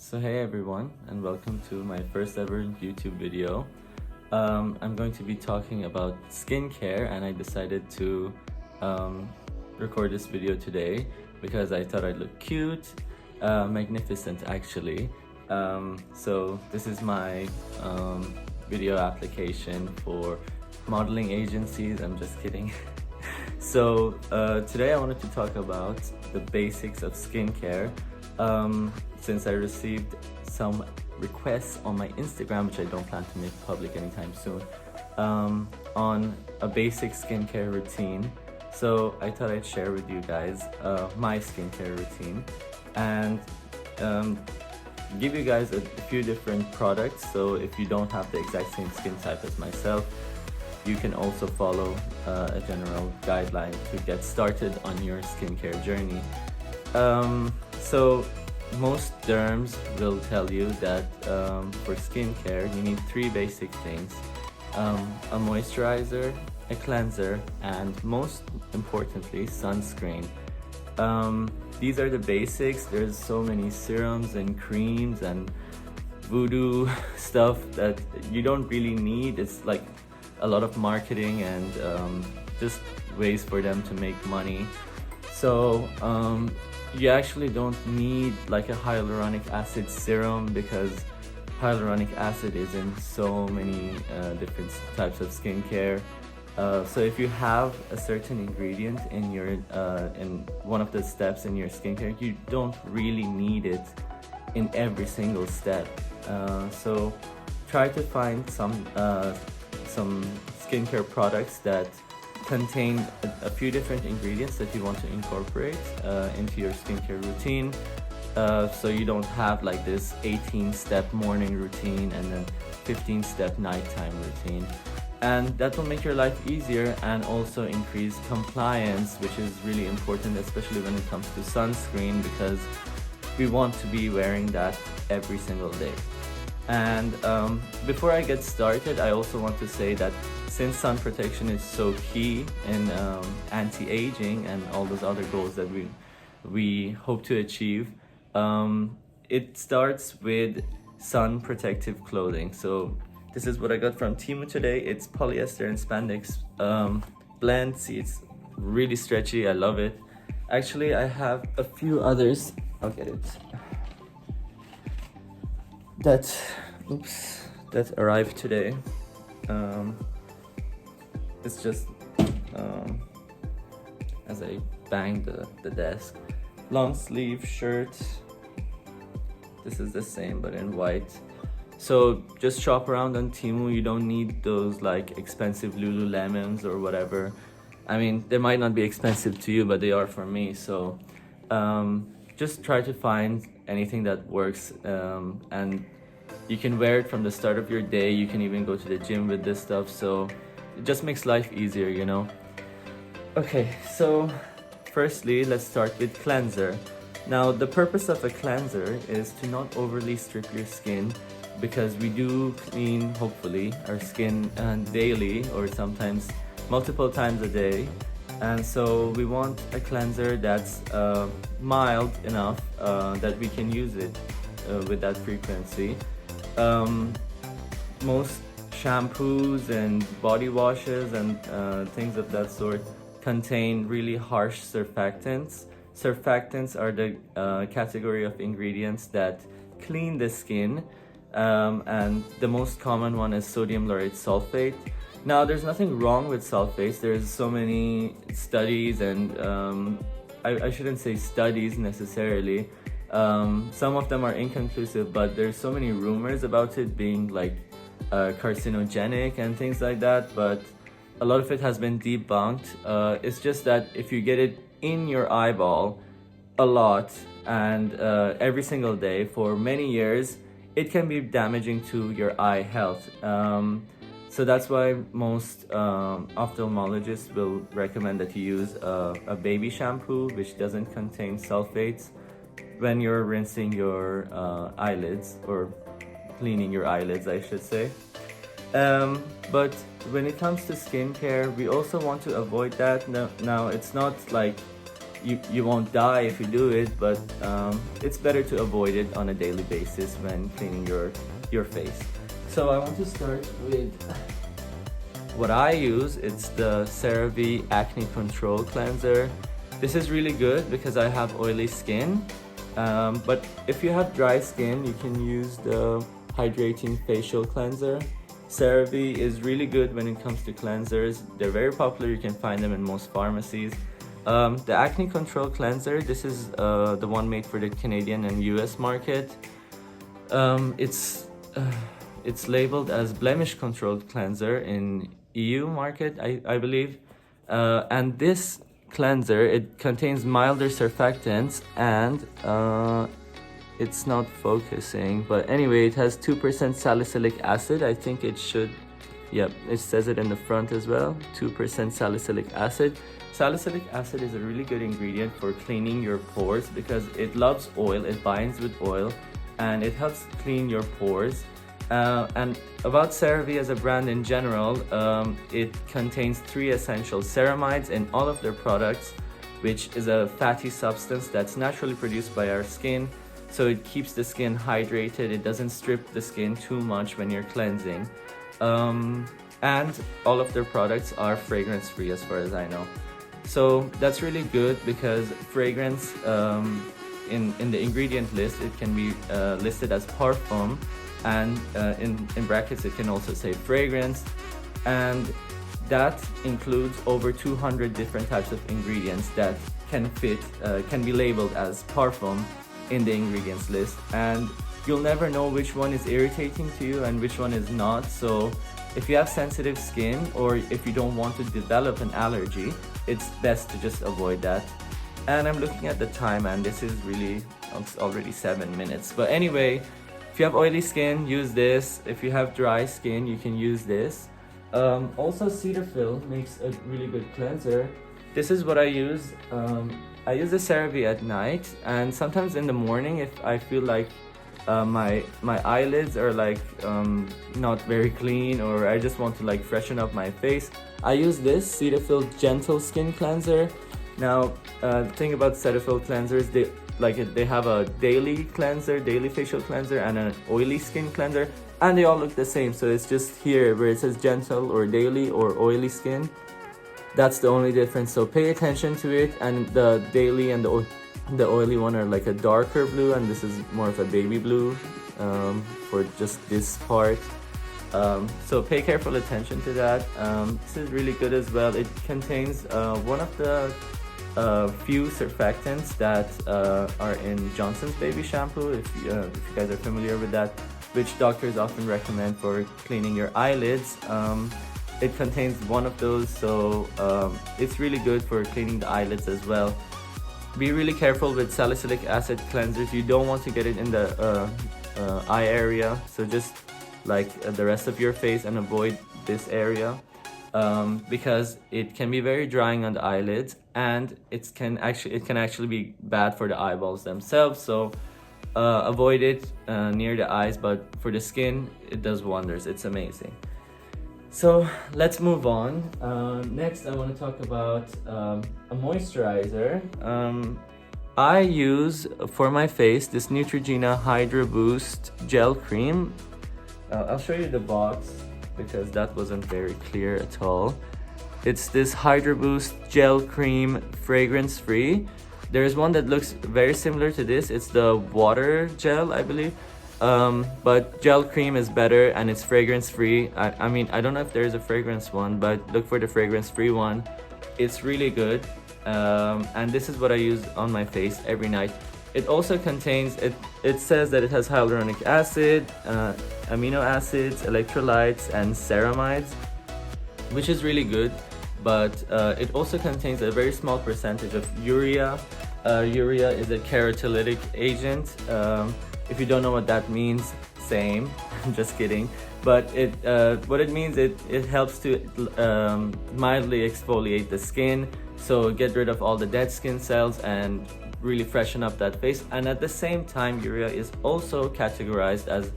So hey everyone, and welcome to my first ever YouTube video. I'm going to be talking about skincare, and I decided to record this video today because I thought I'd look cute, magnificent actually. So this is my video application for modeling agencies. I'm just kidding. So today I wanted to talk about the basics of skincare. Since I received some requests on my Instagram, which I don't plan to make public anytime soon, on a basic skincare routine. So I thought I'd share with you guys my skincare routine and give you guys a few different products. So if you don't have the exact same skin type as myself, you can also follow a general guideline to get started on your skincare journey. So most derms will tell you that for skincare you need three basic things: a moisturizer, a cleanser, and most importantly sunscreen. These are the basics. There's so many serums and creams and voodoo stuff that you don't really need. It's like a lot of marketing and just ways for them to make money. So you actually don't need like a hyaluronic acid serum, because hyaluronic acid is in so many different types of skincare. So if you have a certain ingredient in your in one of the steps in your skincare, you don't really need it in every single step. So try to find some skincare products that contain a few different ingredients that you want to incorporate into your skincare routine, so you don't have like this 18-step morning routine and then 15-step nighttime routine. And that will make your life easier and also increase compliance, which is really important, especially when it comes to sunscreen, because we want to be wearing that every single day. And before I get started, I also want to say that since sun protection is so key in anti-aging and all those other goals that we hope to achieve, it starts with sun protective clothing. So this is what I got from Temu today. It's polyester and spandex blend. See, it's really stretchy. I love it. Actually, I have a few others. I'll get it. That arrived today. It's just as I banged the desk. Long sleeve shirt. This is the same but in white. So just shop around on Temu. You don't need those like expensive Lululemons or whatever. I mean, they might not be expensive to you, but they are for me. So just try to find anything that works, and you can wear it from the start of your day. You can even go to the gym with this stuff, so it just makes life easier, you know. Okay, so firstly, let's start with cleanser. Now, the purpose of a cleanser is to not overly strip your skin, because we do clean, hopefully, our skin daily or sometimes multiple times a day. And so we want a cleanser that's mild enough that we can use it with that frequency. Most shampoos and body washes and things of that sort contain really harsh surfactants. Surfactants are the category of ingredients that clean the skin, and the most common one is sodium lauryl sulfate. Now, there's nothing wrong with sulfates. There's so many studies, and I shouldn't say studies necessarily. Some of them are inconclusive, but there's so many rumors about it being like carcinogenic and things like that, but a lot of it has been debunked. It's just that if you get it in your eyeball a lot and every single day for many years, it can be damaging to your eye health. So that's why most ophthalmologists will recommend that you use a baby shampoo which doesn't contain sulfates when you're rinsing your eyelids, or cleaning your eyelids, I should say. But when it comes to skincare, we also want to avoid that. Now it's not like you won't die if you do it, but it's better to avoid it on a daily basis when cleaning your face. So I want to start with what I use. It's the CeraVe Acne Control Cleanser. This is really good because I have oily skin, but if you have dry skin, you can use the Hydrating Facial Cleanser. CeraVe is really good when it comes to cleansers. They're very popular. You can find them in most pharmacies. The Acne Control Cleanser, this is the one made for the Canadian and US market. It's labeled as Blemish Control Cleanser in EU market, I believe. And this cleanser, it contains milder surfactants, and it's not focusing, but anyway, it has 2% salicylic acid. I think it should, yep, it says it in the front as well, 2% salicylic acid. Salicylic acid is a really good ingredient for cleaning your pores because it loves oil, it binds with oil, and it helps clean your pores. And about CeraVe as a brand in general, it contains 3 essential ceramides in all of their products, which is a fatty substance that's naturally produced by our skin. So it keeps the skin hydrated, it doesn't strip the skin too much when you're cleansing. And all of their products are fragrance free as far as I know. So that's really good because fragrance, in the ingredient list, it can be listed as parfum, and in brackets it can also say fragrance, and that includes over 200 different types of ingredients that can be labeled as parfum in the ingredients list, and you'll never know which one is irritating to you and which one is not. So if you have sensitive skin, or if you don't want to develop an allergy, it's best to just avoid that. And I'm looking at the time, and this is really, it's already 7 minutes. But anyway, if you have oily skin, use this. If you have dry skin, you can use this. Also, Cetaphil makes a really good cleanser. This is what I use. I use the CeraVe at night, and sometimes in the morning if I feel like my eyelids are like not very clean, or I just want to like freshen up my face, I use this Cetaphil Gentle Skin Cleanser. Now, the thing about Cetaphil cleansers, they have a daily cleanser, daily facial cleanser, and an oily skin cleanser, and they all look the same. So it's just here where it says gentle or daily or oily skin. That's the only difference. So pay attention to it. And the daily and the oily one are like a darker blue, and this is more of a baby blue for just this part. So pay careful attention to that. This is really good as well. It contains one of the few surfactants that are in Johnson's baby shampoo, if you guys are familiar with that, which doctors often recommend for cleaning your eyelids. It contains one of those, so it's really good for cleaning the eyelids as well. Be really careful with salicylic acid cleansers. You don't want to get it in the eye area, so just like the rest of your face, and avoid this area because it can be very drying on the eyelids, and it can actually be bad for the eyeballs themselves. So avoid it near the eyes, but for the skin it does wonders. It's amazing. So let's move on. Next I want to talk about a moisturizer. I use for my face this Neutrogena Hydra Boost Gel Cream. I'll show you the box because that wasn't very clear at all. It's this Hydra Boost Gel Cream, fragrance free. There's one that looks very similar to this. It's the water gel, I believe. But gel cream is better, and it's fragrance free. I mean, I don't know if there's a fragrance one, but look for the fragrance free one. It's really good. And this is what I use on my face every night. It also contains, it says that it has hyaluronic acid, amino acids, electrolytes, and ceramides, which is really good. But it also contains a very small percentage of urea. Urea is a keratolytic agent. If you don't know what that means, same. I'm just kidding. But what it means, it helps to mildly exfoliate the skin, so get rid of all the dead skin cells and really freshen up that face. And at the same time, urea is also categorized as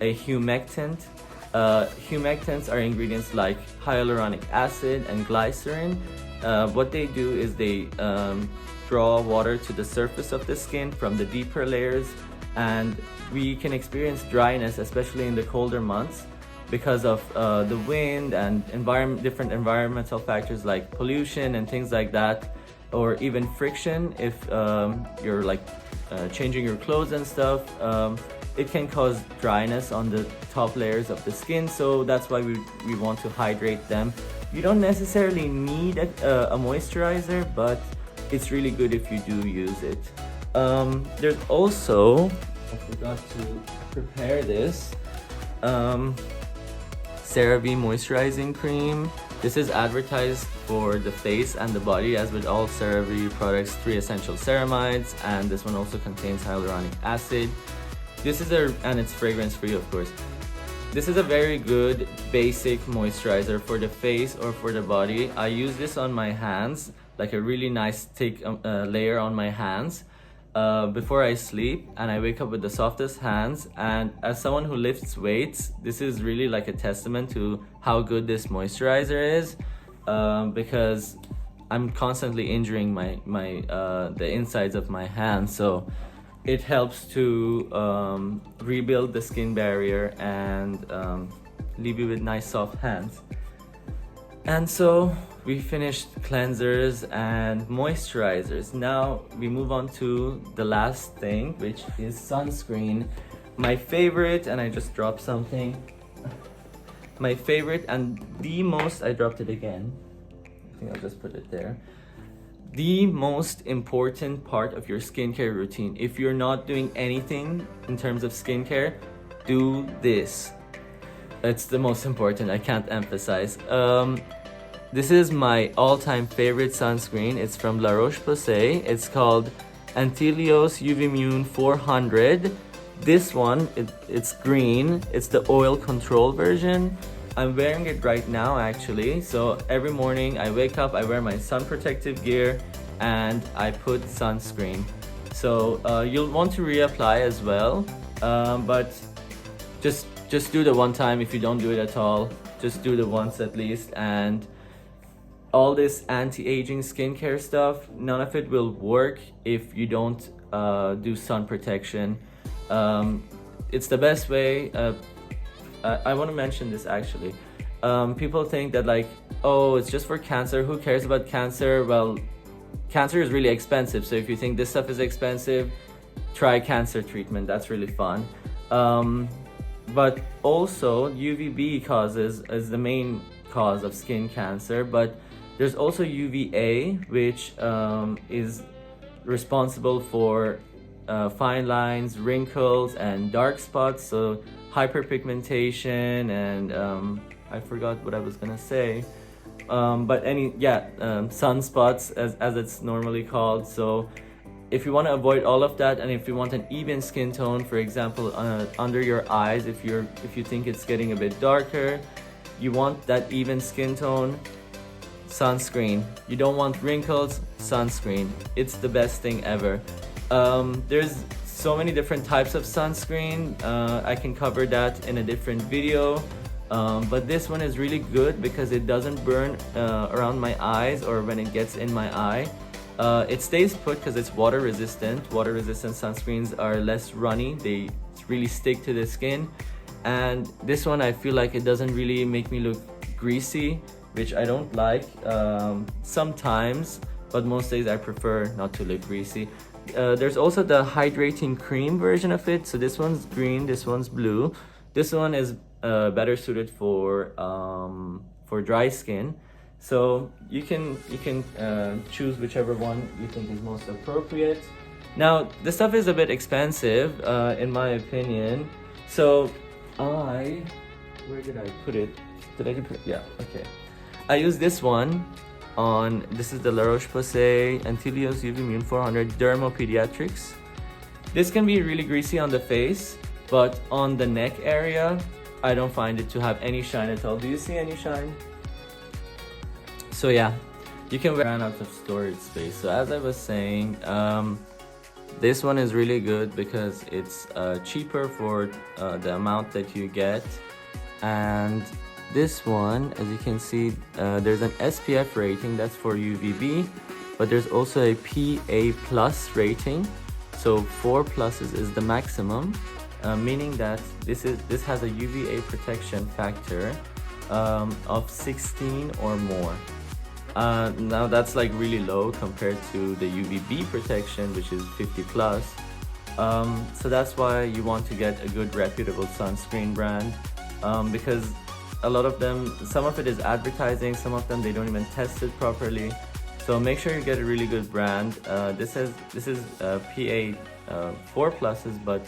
a humectant. Humectants are ingredients like hyaluronic acid and glycerin. What they do is they draw water to the surface of the skin from the deeper layers, and we can experience dryness, especially in the colder months, because of the wind and different environmental factors like pollution and things like that, or even friction. If you're like changing your clothes and stuff, it can cause dryness on the top layers of the skin, so that's why we want to hydrate them. You don't necessarily need a moisturizer, but it's really good if you do use it. There's also, I forgot to prepare this, CeraVe moisturizing cream. This is advertised for the face and the body. As with all CeraVe products, 3 essential ceramides, and this one also contains hyaluronic acid. This is and it's fragrance free, of course. This is a very good basic moisturizer for the face or for the body. I use this on my hands, like a really nice thick layer on my hands before I sleep, and I wake up with the softest hands. And as someone who lifts weights, this is really like a testament to how good this moisturizer is, because I'm constantly injuring the insides of my hands, so it helps to rebuild the skin barrier and leave you with nice soft hands. And so we finished cleansers and moisturizers. Now we move on to the last thing, which is sunscreen. My favorite, and I just dropped something. My favorite and the most, I dropped it again. I think I'll just put it there. The most important part of your skincare routine. If you're not doing anything in terms of skincare, do this. It's the most important, I can't emphasize. This is my all-time favorite sunscreen. It's from La Roche-Posay. It's called Antelios UV-Immune 400. This one, it's green. It's the oil control version. I'm wearing it right now actually. So every morning I wake up, I wear my sun protective gear, and I put sunscreen. So you'll want to reapply as well, but just do the one time. If you don't do it at all, just do the once at least. And all this anti-aging skincare stuff, none of it will work if you don't do sun protection. It's the best way. I want to mention this actually. People think that like, oh, it's just for cancer, who cares about cancer? Well, cancer is really expensive, so if you think this stuff is expensive, try cancer treatment. That's really fun. But also UVB is the main cause of skin cancer, but there's also UVA, which is responsible for fine lines, wrinkles, and dark spots, so hyperpigmentation, and I forgot what I was gonna say, but sunspots as it's normally called. So if you want to avoid all of that, and if you want an even skin tone, for example under your eyes, if you think it's getting a bit darker, you want that even skin tone, sunscreen. You don't want wrinkles, sunscreen. It's the best thing ever. There's so many different types of sunscreen. I can cover that in a different video, but this one is really good because it doesn't burn around my eyes or when it gets in my eye. It stays put because it's water resistant. Water resistant sunscreens are less runny, they really stick to the skin, and this one I feel like it doesn't really make me look greasy, which I don't like. Sometimes, but most days I prefer not to look greasy. There's also the hydrating cream version of it. So this one's green, this one's blue. This one is better suited for dry skin. So you can choose whichever one you think is most appropriate. Now this stuff is a bit expensive in my opinion. So where did I put it? Did I put it? Yeah, okay. I use this one on, this is the La Roche-Posay Antelios UV-Immune 400 Dermopediatrics. This can be really greasy on the face, but on the neck area, I don't find it to have any shine at all. Do you see any shine? So yeah, you can run out of storage space. So as I was saying, this one is really good because it's cheaper for the amount that you get. And this one, as you can see, there's an SPF rating, that's for UVB, but there's also a PA plus rating. So 4 pluses is the maximum, meaning that this has a UVA protection factor of 16 or more. Now that's like really low compared to the UVB protection, which is 50 plus. So that's why you want to get a good reputable sunscreen brand, because a lot of them, some of it is advertising, some of them they don't even test it properly. So make sure you get a really good brand. This is PA 4 pluses, but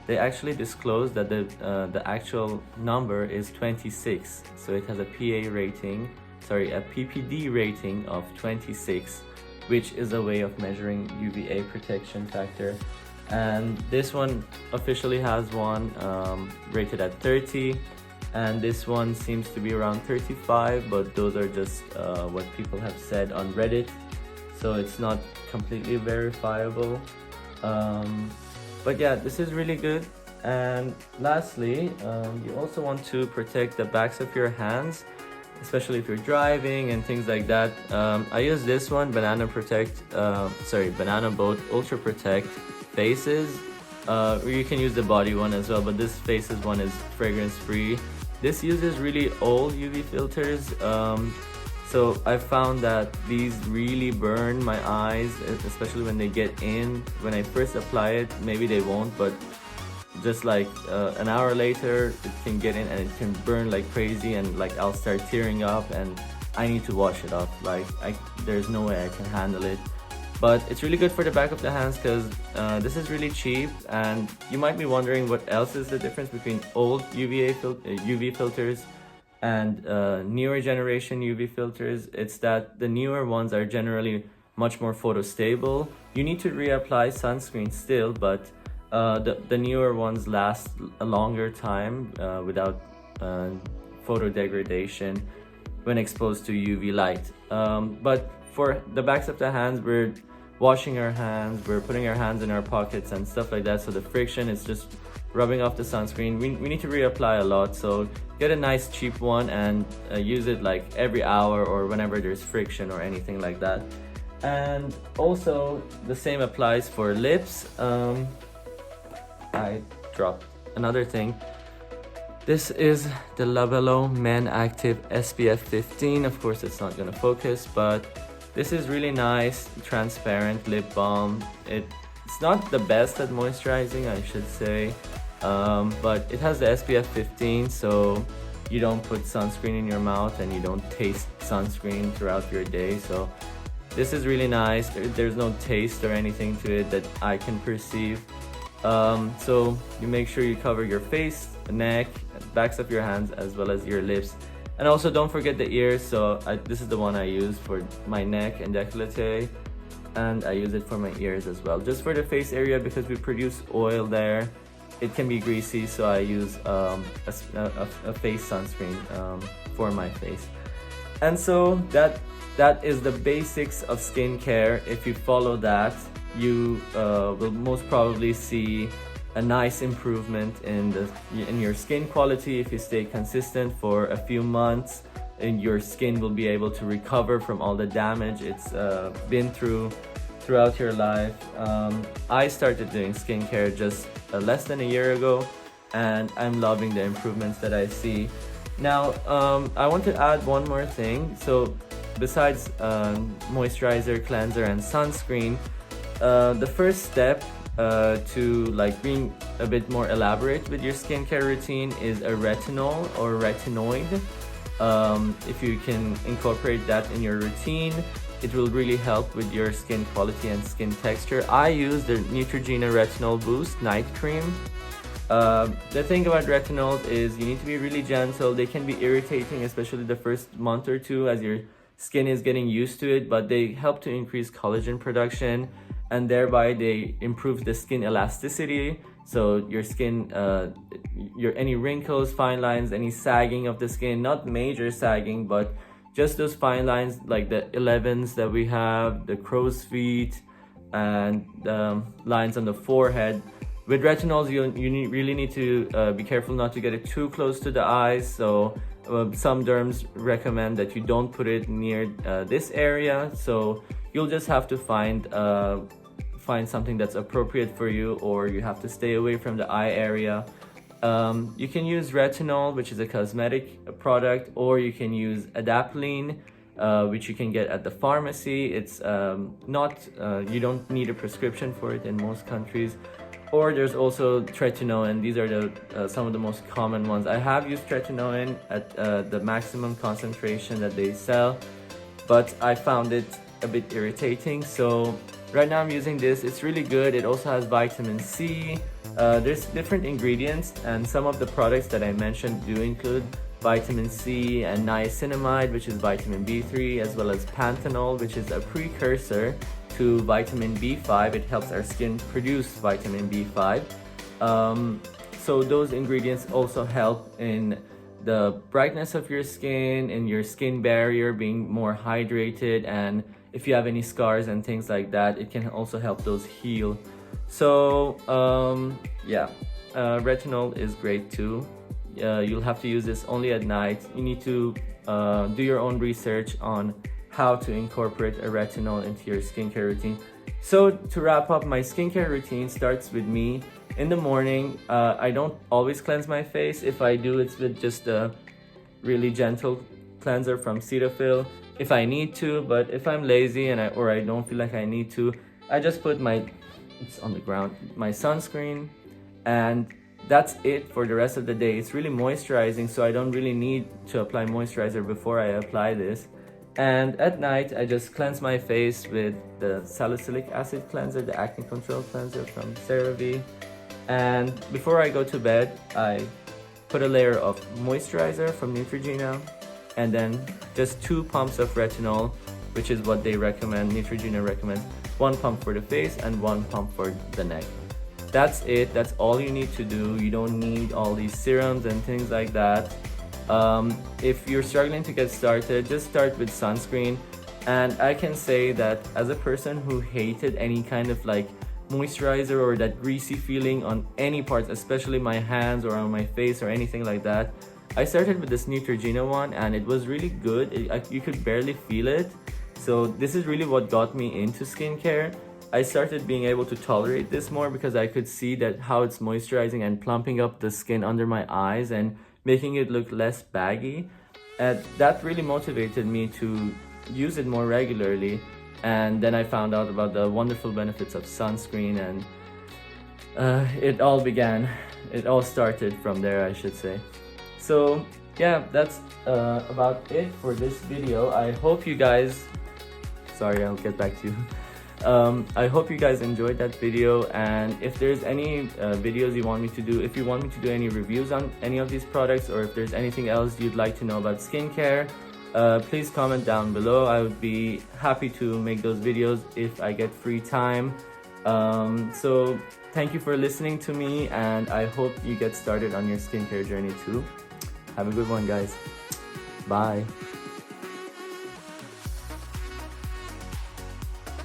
they actually disclose that the actual number is 26. So it has a a PPD rating of 26, which is a way of measuring UVA protection factor. And this one officially has one rated at 30, and this one seems to be around 35, but those are just what people have said on Reddit, so it's not completely verifiable. But yeah, this is really good. And lastly, you also want to protect the backs of your hands, especially if you're driving and things like that. I use this one, Banana Boat Ultra Protect Faces. Or you can use the body one as well, but this Faces one is fragrance free. This uses really old UV filters, so I found that these really burn my eyes, especially when they get in. When I first apply it, maybe they won't, but just like an hour later it can get in and it can burn like crazy, and like I'll start tearing up and I need to wash it off. Like there's no way I can handle it. But it's really good for the back of the hands because this is really cheap. And you might be wondering what else is the difference between old UV filters and newer generation UV filters. It's that the newer ones are generally much more photostable. You need to reapply sunscreen still, but the newer ones last a longer time without photo degradation when exposed to UV light. But for the backs of the hands, we're washing our hands, we're putting our hands in our pockets and stuff like that, so the friction is just rubbing off the sunscreen. We need to reapply a lot, so get a nice cheap one and use it like every hour or whenever there's friction or anything like that. And also the same applies for lips. I dropped another thing. This is the Labello Men Active SPF 15. Of course it's not gonna focus, but this is really nice, transparent lip balm. It's not the best at moisturizing, I should say, but it has the SPF 15, so you don't put sunscreen in your mouth and you don't taste sunscreen throughout your day. So this is really nice. There's no taste or anything to it that I can perceive. So you make sure you cover your face, neck, backs of your hands, as well as your lips. And also don't forget the ears. So this is the one I use for my neck and décolleté, and I use it for my ears as well. Just for the face area, because we produce oil there, it can be greasy, so I use a face sunscreen for my face. And so that is the basics of skincare. If you follow that, you will most probably see a nice improvement in your skin quality. If you stay consistent for a few months, and your skin will be able to recover from all the damage it's been throughout your life. I started doing skincare just less than a year ago, and I'm loving the improvements that I see. Now, I want to add one more thing. So besides moisturizer, cleanser, and sunscreen, the first step to like being a bit more elaborate with your skincare routine is a retinol or retinoid. If you can incorporate that in your routine, it will really help with your skin quality and skin texture. I use the Neutrogena Retinol Boost Night Cream. The thing about retinols is you need to be really gentle. They can be irritating, especially the first month or two as your skin is getting used to it, but they help to increase collagen production, and thereby they improve the skin elasticity. So your skin, any wrinkles, fine lines, any sagging of the skin, not major sagging, but just those fine lines like the 11s that we have, the crow's feet, and lines on the forehead. With retinols, you really need to be careful not to get it too close to the eyes. So Some derms recommend that you don't put it near this area, so you'll just have to find something that's appropriate for you, or you have to stay away from the eye area. You can use retinol, which is a cosmetic product, or you can use adapalene, which you can get at the pharmacy. It's you don't need a prescription for it in most countries. Or there's also tretinoin. These are some of the most common ones. I have used tretinoin at the maximum concentration that they sell, but I found it a bit irritating. So right now I'm using this. It's really good. It also has vitamin C. There's different ingredients, and some of the products that I mentioned do include vitamin C and niacinamide, which is vitamin B3, as well as panthenol, which is a precursor to vitamin B5. It helps our skin produce vitamin B5. So those ingredients also help in the brightness of your skin, in your skin barrier being more hydrated, and if you have any scars and things like that, it can also help those heal. So retinol is great too. You'll have to use this only at night. You need to do your own research on how to incorporate a retinol into your skincare routine. So to wrap up, my skincare routine starts with me in the morning. I don't always cleanse my face. If I do, it's with just a really gentle cleanser from Cetaphil if I need to, but if I'm lazy and I don't feel like I need to, I just put it's on the ground, my sunscreen, and that's it for the rest of the day. It's really moisturizing, so I don't really need to apply moisturizer before I apply this. And at night, I just cleanse my face with the salicylic acid cleanser, the acne control cleanser from CeraVe. And before I go to bed, I put a layer of moisturizer from Neutrogena, and then just 2 pumps of retinol, which is what they recommend. Neutrogena recommends 1 pump for the face and 1 pump for the neck. That's it. That's all you need to do. You don't need all these serums and things like that. If you're struggling to get started, just start with sunscreen. And I can say that as a person who hated any kind of like moisturizer or that greasy feeling on any parts, especially my hands or on my face or anything like that, I started with this Neutrogena one, and it was really good. You could barely feel it. So this is really what got me into skincare. I started being able to tolerate this more because I could see that how it's moisturizing and plumping up the skin under my eyes and making it look less baggy. And that really motivated me to use it more regularly. And then I found out about the wonderful benefits of sunscreen, and it all started from there, I should say. So yeah, that's about it for this video. I hope you guys, sorry, I'll get back to you. I hope you guys enjoyed that video, and if there's any videos you want me to do, if you want me to do any reviews on any of these products, or if there's anything else you'd like to know about skincare, please comment down below. I would be happy to make those videos if I get free time. So thank you for listening to me, and I hope you get started on your skincare journey too. Have a good one, guys. Bye.